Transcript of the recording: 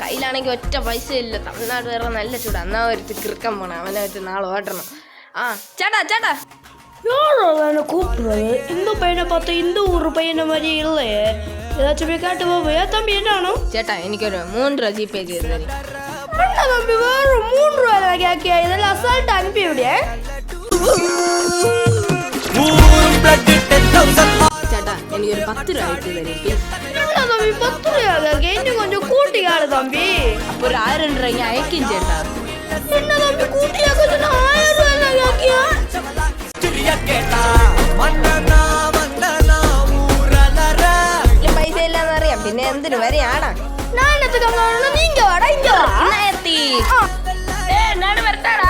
കയ്യിലാണെങ്കിൽ ഒറ്റ പൈസ ഇല്ല. തമിഴ്നാട് വേറെ നല്ല ചൂട്. എന്നാ ഒരു കിറുക്കം പോണം, അവനെ വെച്ച് നാളെ ഓട്ടണം. ചേട്ടാ ചേട്ടാ யாரும் கூப்பிடுறது இந்த பையனை பார்த்தா இந்த ஊர் பையனை மாதிரி இல்லையே. ஏதாச்சும் போய் காட்டு போயா தம்பி என்னானோ. ചേട്ടാ എനിക്കൊരു 3 രൂപ ജി പേ ചെയ്ത് തരും. அண்ணா தம்பி வேற 3 ரூபாய் கேக்கியா? இதெல்லாம் அசால்ட் அனுப்பி விடிய. ചേട്ടാ എനിക്കൊരു 10 രൂപ ഇട്ട് തരും. என்ன தம்பி 10 ரூபாய் கேக்க? இன்னும் கொஞ்சம் கூட்டி காடு தம்பி. അപ്പോൾ ഒരു 1000 രൂപ അയക്കും ചേട്ടാ. என்ன தம்பி கூட்டியாக்க சொன்னா 1000 ரூபாய் கேக்கியா? പൈസ ഇല്ലാന്ന് അറിയാം, പിന്നെ എന്തിനു വരെയാടാ. நான் என்னத்துக்கு அங்க வரணும்? நீங்க வாடா, இங்க வா. എന്നാ എത്തി. നട വരട്ടാടാ.